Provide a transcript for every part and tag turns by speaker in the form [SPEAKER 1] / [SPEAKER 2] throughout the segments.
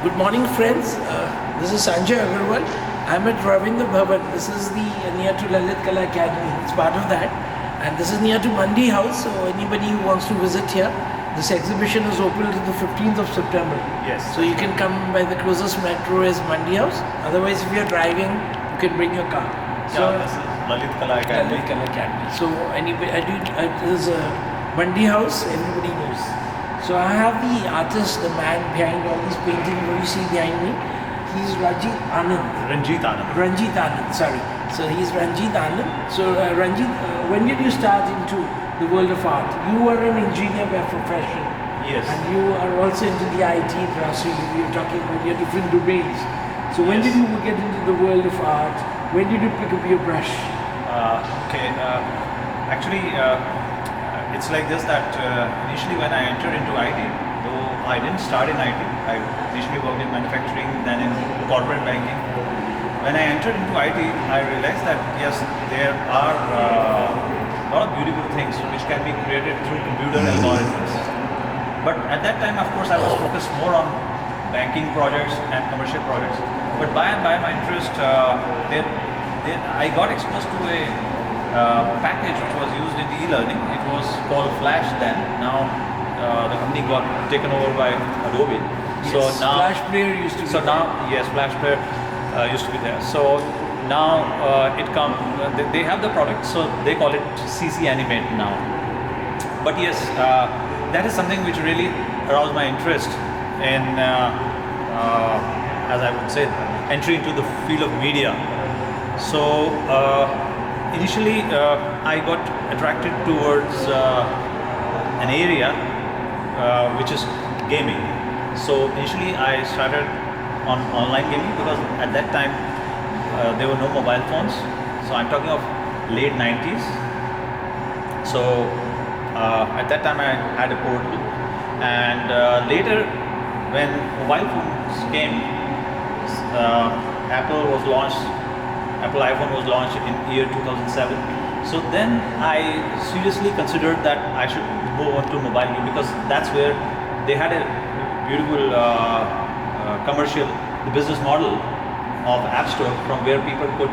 [SPEAKER 1] Good morning, friends. This is Sanjay Agrawal. I'm at Ravindra Bhavan. This is the near to Lalit Kala Academy. It's part of that, and this is near to Mandi House. So anybody who wants to visit here, this exhibition is open till the 15th of September.
[SPEAKER 2] Yes.
[SPEAKER 1] So you can come by the closest metro is Mandi House. Otherwise, if you're driving, you can bring your car. So
[SPEAKER 2] Yeah, this is Lalit Kala Akademi.
[SPEAKER 1] Lalit Kala Academy. So anybody, there's a Mandi House. Everybody knows. So I have the artist, the man behind all these paintings. What you see behind me, he's Ranjeet Anand.
[SPEAKER 2] Ranjeet Anand.
[SPEAKER 1] Ranjeet Anand, sorry. So he's Ranjeet Anand. So Ranjeet, when did you start into the world of art? You were an engineer by profession.
[SPEAKER 2] Yes.
[SPEAKER 1] And you are also into the IT industry. You're talking about your different domains. So when did you get into the world of art? When did you pick up your brush?
[SPEAKER 2] Okay. Actually, it's like this that initially when I entered into IT, though I didn't start in IT, I initially worked in manufacturing, then in corporate banking. When I entered into IT, I realized that yes, there are a lot of beautiful things which can be created through computer algorithms. But at that time, of course, I was focused more on banking projects and commercial projects. But by and by, my interest, I got exposed to a package which was used in e-learning. It was called Flash then. Now the company got taken over by Adobe.
[SPEAKER 1] Yes,
[SPEAKER 2] So now
[SPEAKER 1] Flash Player used to be
[SPEAKER 2] So
[SPEAKER 1] there.
[SPEAKER 2] now yes, Flash Player used to be there. So now it come. They have the product, so they call it CC Animate now. But yes, that is something which really aroused my interest in, as I would say, entry into the field of media. So initially I got attracted towards an area which is gaming. So initially I started on online gaming because at that time there were no mobile phones. So I'm talking of late 90s. So at that time I had a portal, and later when mobile phones came, Apple iPhone was launched in year 2007. So then I seriously considered that I should move on to mobile game, because that's where they had a beautiful commercial, the business model of App Store, from where people could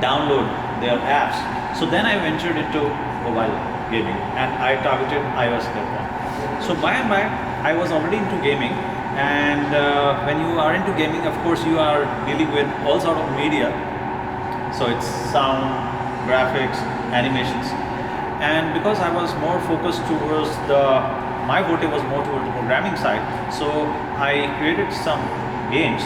[SPEAKER 2] download their apps. So then I ventured into mobile gaming and I targeted iOS platform. So by and by, I was already into gaming, and when you are into gaming, of course, you are dealing with all sort of media. So it's sound, graphics, animations, and because I was more focused towards my forte was more towards the programming side. So I created some games,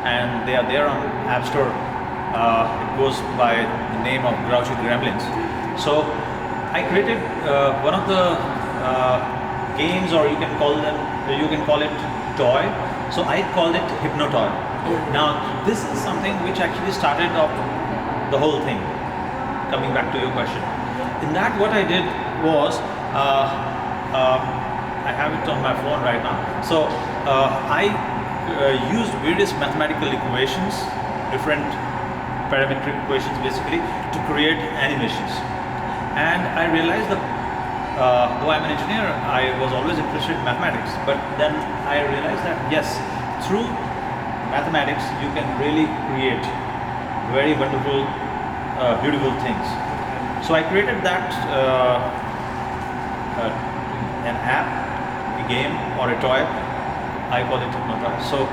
[SPEAKER 2] and they are there on App Store. It goes by the name of Grouchy Gremlins. So I created one of the games, or you can call it toy. So I called it Hypnotoy. Now this is something which actually started off the whole thing. Coming back to your question, in that what I did was I have it on my phone right now. So I used various mathematical equations, different parametric equations basically, to create animations. And I realized that though I'm an engineer, I was always interested in mathematics. But then I realized that yes, through mathematics you can really create very wonderful, beautiful things. So I created that an app, a game, or a toy. I call it Hypnotoy. So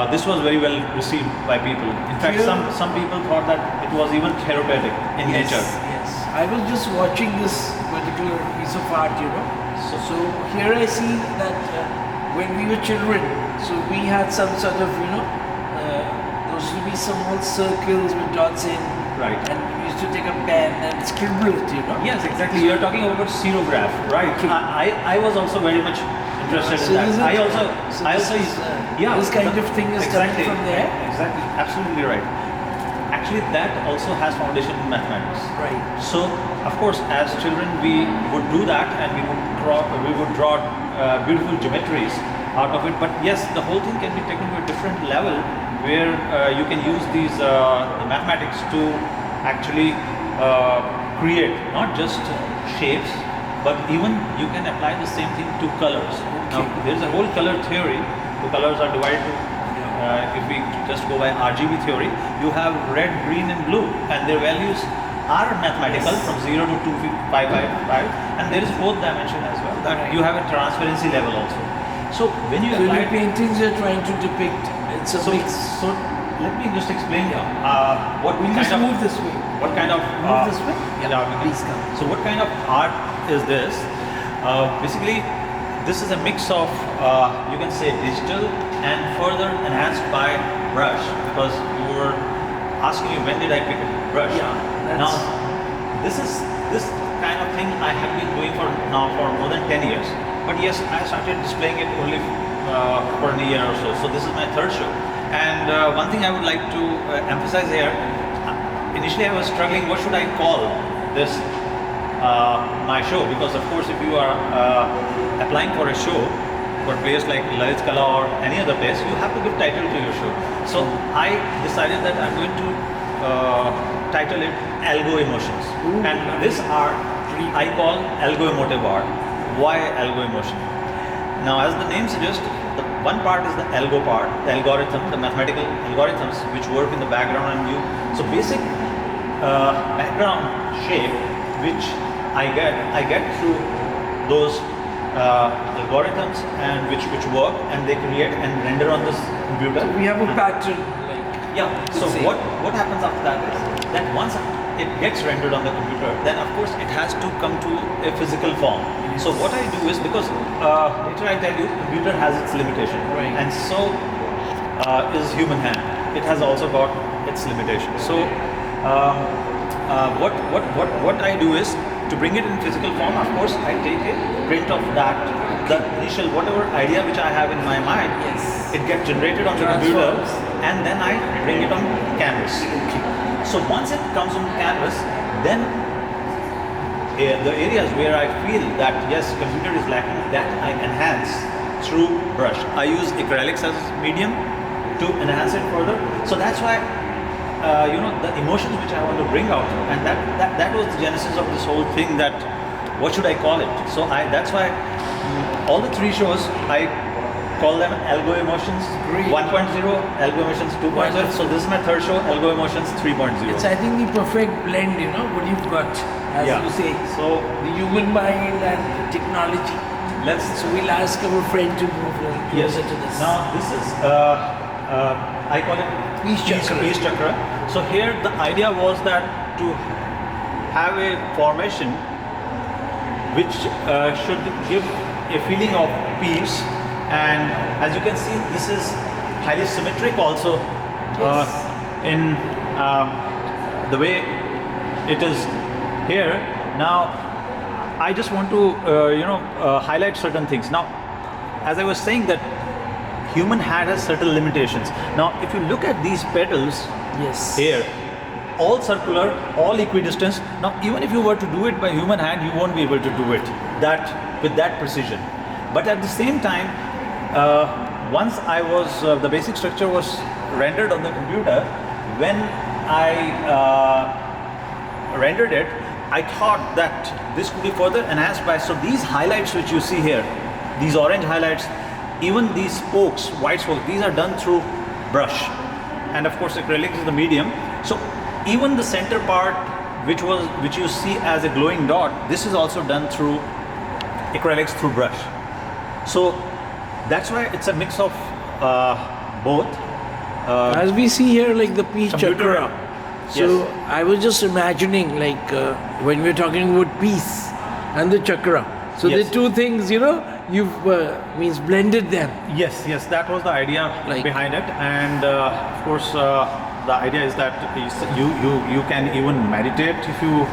[SPEAKER 2] this was very well received by people. In fact, some people thought that it was even therapeutic in nature.
[SPEAKER 1] Yes, I was just watching this particular piece of art, So here I see that when we were children, so we had some sort of, those used to be some old circles with dots in.
[SPEAKER 2] Right.
[SPEAKER 1] And we used to take a pen and scribble it,
[SPEAKER 2] Yes, exactly. You're talking about xerograph, right?
[SPEAKER 1] Okay.
[SPEAKER 2] I was also very much interested in that.
[SPEAKER 1] This kind of thing is coming
[SPEAKER 2] exactly,
[SPEAKER 1] from there.
[SPEAKER 2] Exactly, absolutely right. Actually, that also has foundation in mathematics.
[SPEAKER 1] Right.
[SPEAKER 2] So, of course, as children, we would do that, and we would draw beautiful geometries out of it. But yes, the whole thing can be taken to a different level, where you can use these the mathematics to actually create not just shapes, but even you can apply the same thing to colors. Now, there is a whole color theory the colors are divided to, if we just go by RGB theory, you have red, green and blue, and their values are mathematical from 0 to 555, and there is fourth dimension as well, that you have a transparency level also. So when you
[SPEAKER 1] So
[SPEAKER 2] apply
[SPEAKER 1] the paintings you're trying to depict, it's a mix.
[SPEAKER 2] so let me just explain what
[SPEAKER 1] We'll
[SPEAKER 2] kind
[SPEAKER 1] just
[SPEAKER 2] of
[SPEAKER 1] move this way.
[SPEAKER 2] what kind of
[SPEAKER 1] Move this way?
[SPEAKER 2] yeah, we can.
[SPEAKER 1] Please come.
[SPEAKER 2] So what kind of art is this? Basically, this is a mix of you can say digital and further enhanced by brush, because you were asking me when did I pick a brush. Now this kind of thing I have been doing for more than 10 years. But yes, I started displaying it only for a year or so. So this is my third show. And one thing I would like to emphasize here, initially I was struggling, what should I call this my show? Because of course if you are applying for a show for a place like Lalit Kala or any other place, you have to give title to your show. So I decided that I'm going to title it Algo Emotions. And this art I call Algo Emotive art. Why algo emotion? Now, as the name suggests, the one part is the algo part, the algorithm, the mathematical algorithms which work in the background, and so basic background shape which I get through those algorithms and which work, and they create and render on this computer.
[SPEAKER 1] We have a pattern, like
[SPEAKER 2] So what happens after that is that once it gets rendered on the computer, then of course it has to come to a physical form. So what I do is, because later I tell you, computer has its limitation, and so is human hand. It has also got its limitation. So what I do is, to bring it in physical form, of course I take a print of that, the initial whatever idea which I have in my mind. It gets generated on the computer, and then I bring it on canvas. So once it comes on canvas, then the areas where I feel that yes, computer is lacking, that I enhance through brush. I use acrylics as medium to enhance it further. So that's why the emotions which I want to bring out, and that was the genesis of this whole thing. That what should I call it? So that's why all the three shows I call them Algo Emotions 1.0, Algo Emotions 2.0. So this is my third show, Algo Emotions 3.0.
[SPEAKER 1] It's, I think, the perfect blend, what you've got, as you say.
[SPEAKER 2] So
[SPEAKER 1] the human mind and the technology. So we'll ask our friend to move closer to this.
[SPEAKER 2] Now this is I call it
[SPEAKER 1] Peace Chakra.
[SPEAKER 2] So here the idea was that to have a formation which should give a feeling of peace. And as you can see, this is highly symmetric also in the way it is here. Now, I just want to highlight certain things. Now, as I was saying, that human hand has certain limitations. Now, if you look at these petals here, all circular, all equidistant. Now, even if you were to do it by human hand, you won't be able to do it with that precision. But at the same time, once I was, the basic structure was rendered on the computer, when I rendered it, I thought that this could be further enhanced by, so these highlights which you see here, these orange highlights, even these spokes, white spokes, these are done through brush. And of course acrylic is the medium. So even the center part which you see as a glowing dot, this is also done through acrylics, through brush. So that's why it's a mix of both.
[SPEAKER 1] As we see here, like the peace chakra. So I was just imagining, like when we're talking about peace and the chakra. So the two things, you've means blended them.
[SPEAKER 2] Yes, that was the idea behind it, and of course the idea is that you can even meditate if you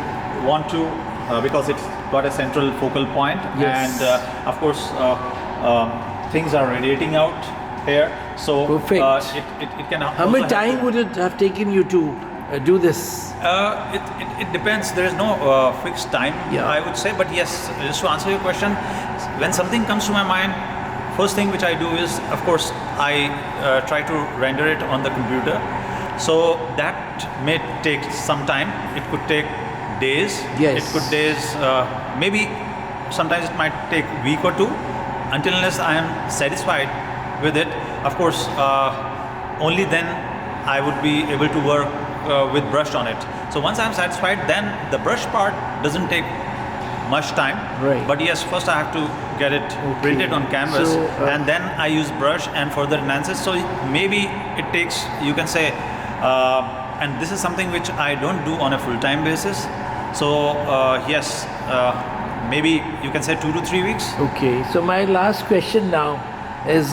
[SPEAKER 2] want to, because it's got a central focal point, and of course things are radiating out here. So
[SPEAKER 1] perfect.
[SPEAKER 2] It can.
[SPEAKER 1] How much time would it have taken you to do this?
[SPEAKER 2] It depends. There is no fixed time, I would say. But yes, just to answer your question, when something comes to my mind, first thing which I do is, of course, I try to render it on the computer. So that may take some time. It could take days.
[SPEAKER 1] Yes.
[SPEAKER 2] It could days. Maybe sometimes it might take a week or two, until unless I am satisfied with it. Of course, only then I would be able to work with brush on it. So once I'm satisfied, then the brush part doesn't take much time.
[SPEAKER 1] Right.
[SPEAKER 2] But yes, first I have to get it printed on canvas,
[SPEAKER 1] So,
[SPEAKER 2] and then I use brush and further enhance it. So maybe it takes, you can say, and this is something which I don't do on a full-time basis. So yes, maybe you can say 2 to 3 weeks.
[SPEAKER 1] Okay, so my last question now is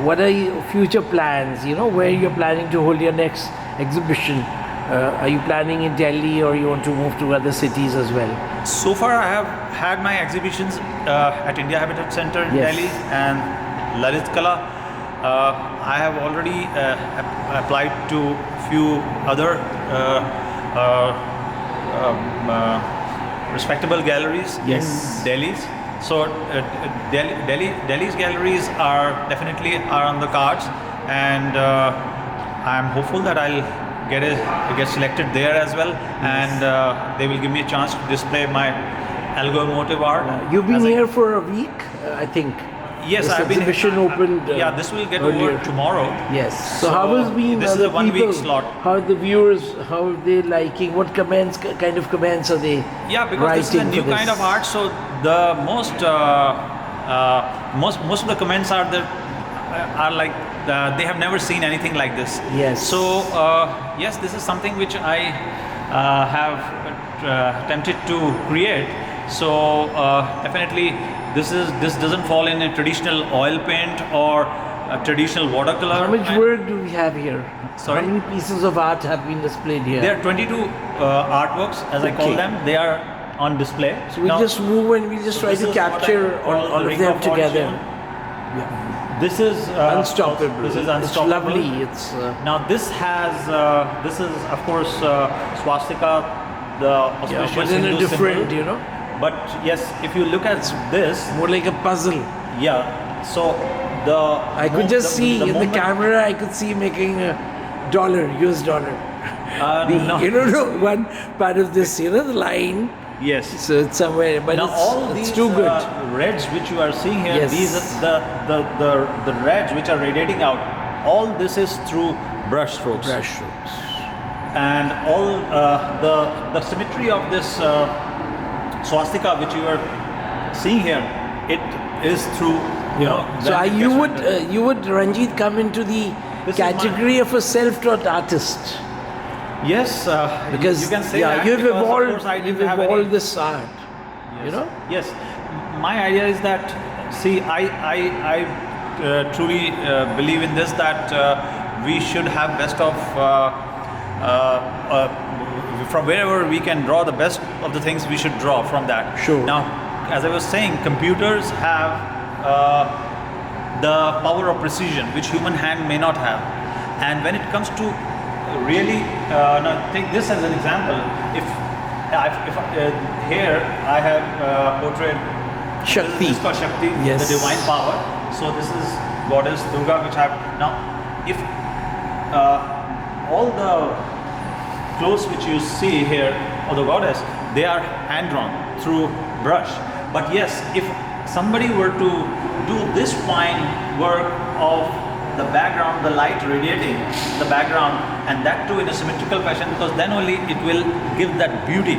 [SPEAKER 1] what are your future plans? You know, where you're planning to hold your next exhibition? Are you planning in Delhi, or you want to move to other cities as well?
[SPEAKER 2] So far, I have had my exhibitions at India Habitat Center in
[SPEAKER 1] Yes.
[SPEAKER 2] Delhi and Lalit Kala. I have already applied to few other respectable galleries
[SPEAKER 1] Yes.
[SPEAKER 2] in Delhi. So Delhi's galleries are definitely on the cards, and I'm hopeful that I'll get selected there as well, and they will give me a chance to display my algo-emotive art.
[SPEAKER 1] You've been
[SPEAKER 2] as I-
[SPEAKER 1] here for a week, I think.
[SPEAKER 2] Yes,
[SPEAKER 1] This
[SPEAKER 2] I've been.
[SPEAKER 1] exhibition opened.
[SPEAKER 2] Yeah, this will get
[SPEAKER 1] earlier.
[SPEAKER 2] over tomorrow.
[SPEAKER 1] Yes. So how has been
[SPEAKER 2] this is
[SPEAKER 1] the
[SPEAKER 2] a 1 week
[SPEAKER 1] people?
[SPEAKER 2] slot.
[SPEAKER 1] How are the viewers? How are they liking? What comments? Kind of comments are they?
[SPEAKER 2] Yeah, because this is a
[SPEAKER 1] writing
[SPEAKER 2] new
[SPEAKER 1] for this?
[SPEAKER 2] kind of art, so the most of the comments are like they have never seen anything like this.
[SPEAKER 1] Yes.
[SPEAKER 2] So yes, this is something which I have attempted to create. So definitely, this doesn't fall in a traditional oil paint or a traditional watercolor.
[SPEAKER 1] How much
[SPEAKER 2] And
[SPEAKER 1] work do we have here?
[SPEAKER 2] Sorry?
[SPEAKER 1] How many pieces of art have been displayed here?
[SPEAKER 2] There are 22 artworks, as I call
[SPEAKER 1] Okay.
[SPEAKER 2] them. They are on display.
[SPEAKER 1] So we
[SPEAKER 2] Now,
[SPEAKER 1] just move and we just
[SPEAKER 2] so
[SPEAKER 1] try
[SPEAKER 2] this
[SPEAKER 1] to
[SPEAKER 2] is what I
[SPEAKER 1] capture
[SPEAKER 2] call
[SPEAKER 1] all
[SPEAKER 2] the
[SPEAKER 1] of
[SPEAKER 2] Ring
[SPEAKER 1] them
[SPEAKER 2] of
[SPEAKER 1] together.
[SPEAKER 2] Fortune.
[SPEAKER 1] Yeah.
[SPEAKER 2] This is
[SPEAKER 1] Unstoppable.
[SPEAKER 2] This is
[SPEAKER 1] It's
[SPEAKER 2] unstoppable.
[SPEAKER 1] lovely. It's
[SPEAKER 2] Now this has this is of course swastika, the auspicious
[SPEAKER 1] but in a
[SPEAKER 2] Hindu
[SPEAKER 1] different,
[SPEAKER 2] symbol.
[SPEAKER 1] you know,
[SPEAKER 2] But yes, if you look at this,
[SPEAKER 1] more like a puzzle.
[SPEAKER 2] yeah. So the
[SPEAKER 1] I could just see in the
[SPEAKER 2] moment-
[SPEAKER 1] camera. I could see making a dollar, US dollar.
[SPEAKER 2] no.
[SPEAKER 1] You don't know one part of this, you know, the line.
[SPEAKER 2] Yes.
[SPEAKER 1] So it's somewhere, but
[SPEAKER 2] Now all
[SPEAKER 1] it's
[SPEAKER 2] these
[SPEAKER 1] too good.
[SPEAKER 2] reds which you are seeing here,
[SPEAKER 1] Yes.
[SPEAKER 2] these are the reds which are radiating out. All this is through brush strokes.
[SPEAKER 1] Brush strokes.
[SPEAKER 2] And all the symmetry of this swastika which you are seeing here, it is through
[SPEAKER 1] So you would Ranjeet come into the
[SPEAKER 2] This is
[SPEAKER 1] category of a self-taught artist,
[SPEAKER 2] yes,
[SPEAKER 1] because
[SPEAKER 2] you can say that
[SPEAKER 1] you've
[SPEAKER 2] because, of
[SPEAKER 1] evolved,
[SPEAKER 2] course, I
[SPEAKER 1] you've
[SPEAKER 2] didn't have
[SPEAKER 1] evolved
[SPEAKER 2] any,
[SPEAKER 1] this art. You know.
[SPEAKER 2] Yes, my idea is that, see, I truly believe in this, that we should have best of from wherever we can draw the best of the things, we should draw from that.
[SPEAKER 1] Sure.
[SPEAKER 2] Now, as I was saying, computers have the power of precision which human hand may not have, and when it comes to really now take this as an example. If here I have portrayed
[SPEAKER 1] Shakti.
[SPEAKER 2] This is called Shakti,
[SPEAKER 1] Yes.
[SPEAKER 2] the divine power. So this is goddess Durga, which I have now. If all the clothes which you see here of the goddess, they are hand drawn through brush. But yes, if somebody were to do this fine work of the background, the light radiating the background, and that too in a symmetrical fashion, because then only it will give that beauty.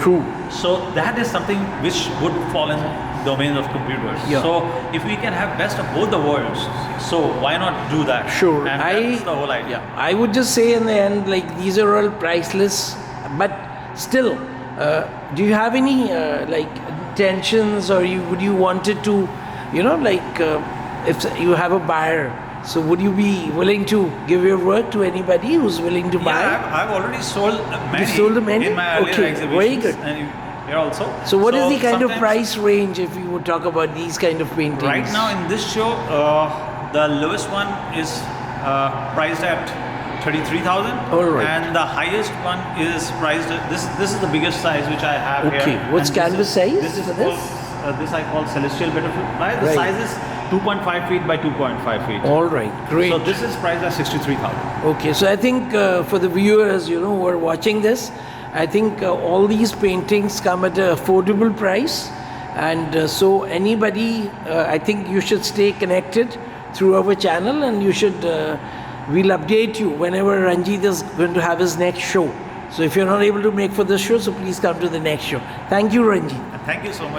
[SPEAKER 1] True.
[SPEAKER 2] So that is something which would fall in domain of computers.
[SPEAKER 1] Yeah.
[SPEAKER 2] So if we can have best of both the worlds, so why not do that?
[SPEAKER 1] Sure.
[SPEAKER 2] And that's the whole idea.
[SPEAKER 1] I would just say in the end, like, these are all priceless, but still, do you have any like intentions, or would you wanted to, you know, like if you have a buyer, so would you be willing to give your work to anybody who's willing to buy?
[SPEAKER 2] Yeah, I've already sold many.
[SPEAKER 1] You sold many?
[SPEAKER 2] In my earlier
[SPEAKER 1] Okay,
[SPEAKER 2] exhibitions.
[SPEAKER 1] very good.
[SPEAKER 2] And here also.
[SPEAKER 1] So what is the kind of
[SPEAKER 2] sometimes-
[SPEAKER 1] price range if you would talk about these kind of paintings?
[SPEAKER 2] Right now in this show, the lowest one is priced at 33,000.
[SPEAKER 1] All right.
[SPEAKER 2] And the highest one is priced at this is the biggest size which I have here.
[SPEAKER 1] Okay, what's
[SPEAKER 2] And
[SPEAKER 1] canvas size
[SPEAKER 2] This is
[SPEAKER 1] for this?
[SPEAKER 2] called, this I call celestial butterfly. The
[SPEAKER 1] Right.
[SPEAKER 2] size is 2.5 feet by 2.5 feet.
[SPEAKER 1] All right, great.
[SPEAKER 2] So this is priced at 63,000.
[SPEAKER 1] Okay, so I think for the viewers, you know, who are watching this, I think all these paintings come at an affordable price, and so anybody, I think you should stay connected through our channel, and you should. We'll update you whenever Ranjeet is going to have his next show. So if you're not able to make for this show, so please come to the next show. Thank you, Ranjeet.
[SPEAKER 2] Thank you so much.